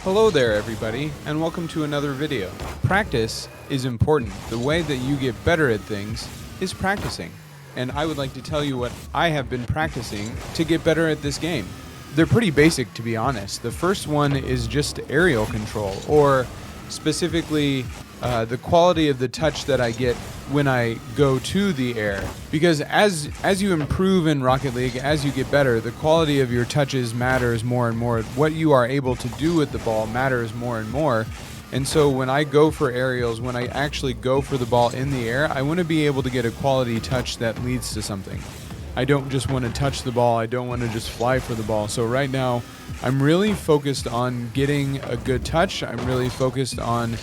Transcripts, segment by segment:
Hello there everybody, and welcome to another video. Practice is important. The way that you get better at things is practicing. And I would like to tell you what I have been practicing to get better at this game. They're pretty basic, to be honest. The first one is just aerial control, or specifically the quality of the touch that I get when I go to the air. Because as you improve in Rocket League, as you get better, the quality of your touches matters more and more. What you are able to do with the ball matters more and more. And so when I go for aerials, when I actually go for the ball in the air, I want to be able to get a quality touch that leads to something. I don't just want to touch the ball, I don't want to just fly for the ball. So right now, I'm really focused on getting a good touch. I'm really focused on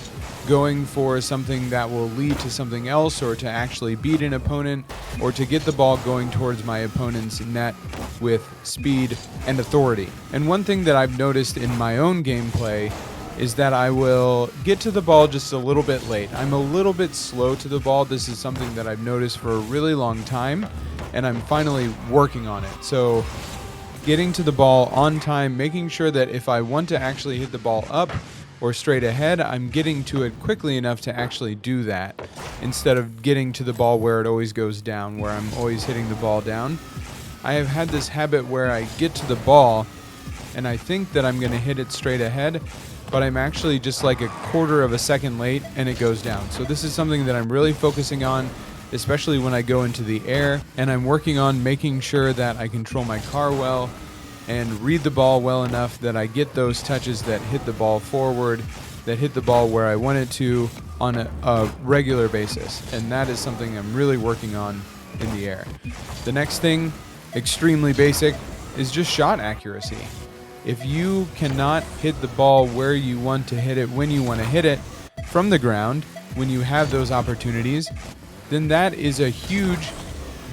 going for something that will lead to something else, or to actually beat an opponent, or to get the ball going towards my opponent's net with speed and authority. And one thing that I've noticed in my own gameplay is that I will get to the ball just a little bit late. I'm a little bit slow to the ball. This is something that I've noticed for a really long time, and I'm finally working on it. So getting to the ball on time, making sure that if I want to actually hit the ball up or straight ahead, I'm getting to it quickly enough to actually do that, instead of getting to the ball where it always goes down, where I'm always hitting the ball down. I have had this habit where I get to the ball and I think that I'm going to hit it straight ahead, but I'm actually just like a quarter of a second late and it goes down. So this is something that I'm really focusing on, especially when I go into the air, and I'm working on making sure that I control my car well and read the ball well enough that I get those touches that hit the ball forward, that hit the ball where I want it to on a regular basis. And that is something I'm really working on in the air. The next thing, extremely basic, is just shot accuracy. If you cannot hit the ball where you want to hit it, when you want to hit it, from the ground, when you have those opportunities, then that is a huge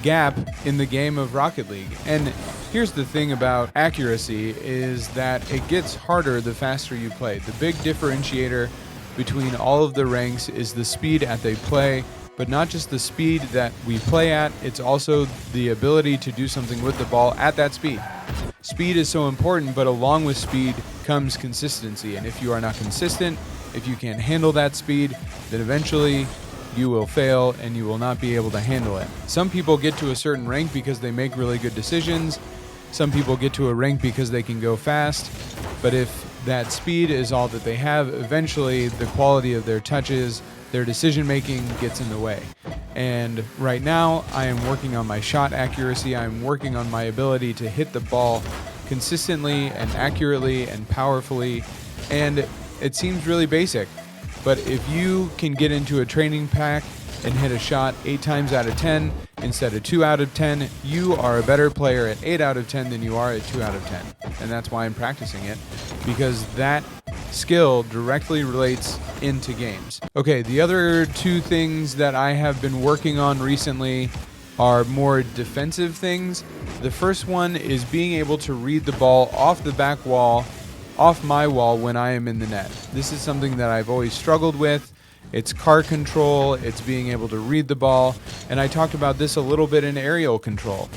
gap in the game of Rocket League. And here's the thing about accuracy, is that it gets harder the faster you play. The big differentiator between all of the ranks is the speed at they play, but not just the speed that we play at, it's also the ability to do something with the ball at that speed. Speed is so important, but along with speed comes consistency. And if you are not consistent, if you can't handle that speed, then eventually you will fail and you will not be able to handle it. Some people get to a certain rank because they make really good decisions. Some people get to a rank because they can go fast. But if that speed is all that they have, eventually the quality of their touches, their decision making gets in the way. And right now I am working on my shot accuracy. I'm working on my ability to hit the ball consistently and accurately and powerfully. And it seems really basic, but if you can get into a training pack and hit a shot 8 times out of 10 instead of 2 out of 10, you are a better player at 8 out of 10 than you are at 2 out of 10. And that's why I'm practicing it, because that skill directly relates into games. Okay, the other two things that I have been working on recently are more defensive things. The first one is being able to read the ball off the back wall, off my wall, when I am in the net. This is something that I've always struggled with. It's car control, it's being able to read the ball, and I talked about this a little bit in aerial control.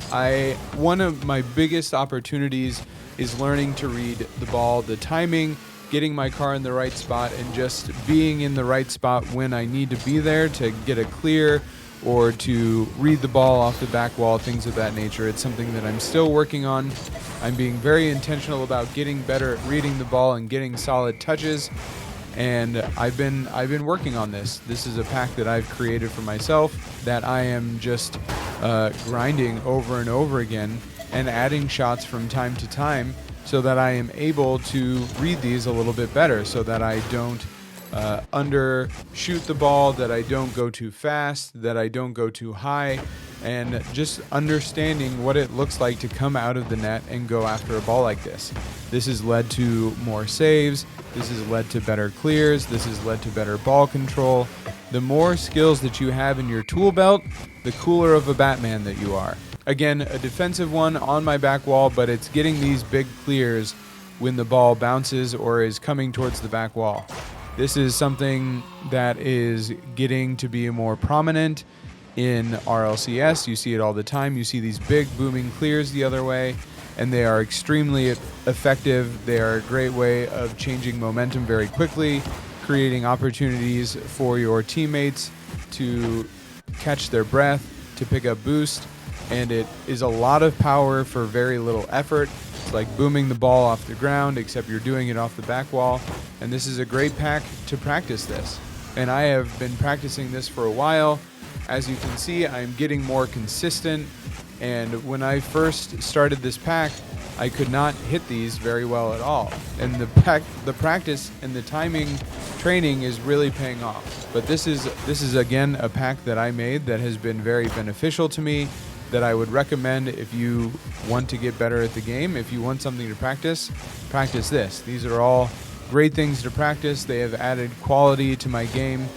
One of my biggest opportunities is learning to read the ball, the timing, getting my car in the right spot, and just being in the right spot when I need to be there to get a clear or to read the ball off the back wall, things of that nature. It's something that I'm still working on. I'm being very intentional about getting better at reading the ball and getting solid touches. And I've been working on this. This is a pack that I've created for myself that I am just grinding over and over again and adding shots from time to time, so that I am able to read these a little bit better, so that I don't undershoot the ball, that I don't go too fast, that I don't go too high, and just understanding what it looks like to come out of the net and go after a ball like this. This has led to more saves, this has led to better clears, this has led to better ball control. The more skills that you have in your tool belt, the cooler of a Batman that you are. Again, a defensive one on my back wall, but it's getting these big clears when the ball bounces or is coming towards the back wall. This is something that is getting to be more prominent in RLCS. You see it all the time. You see these big booming clears the other way. and they are extremely effective. They are a great way of changing momentum very quickly, creating opportunities for your teammates to catch their breath, to pick up boost, and it is a lot of power for very little effort. It's like booming the ball off the ground, except you're doing it off the back wall, and this is a great pack to practice this. And I have been practicing this for a while. As you can see, I'm getting more consistent, and when I first started this pack, I could not hit these very well at all. And the practice and the timing training is really paying off. But this is again a pack that I made that has been very beneficial to me, that I would recommend if you want to get better at the game. If you want something to practice this. These are all great things to practice. They have added quality to my game.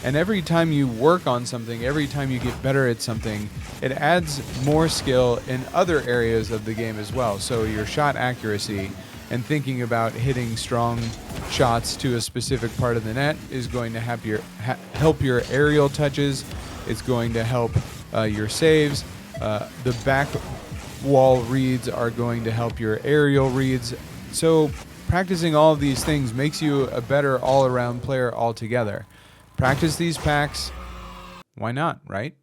And every time you work on something, every time you get better at something, it adds more skill in other areas of the game as well. So your shot accuracy and thinking about hitting strong shots to a specific part of the net is going to help your aerial touches. It's going to help your saves. The back wall reads are going to help your aerial reads. So practicing all of these things makes you a better all-around player altogether. Practice these packs. Why not, right?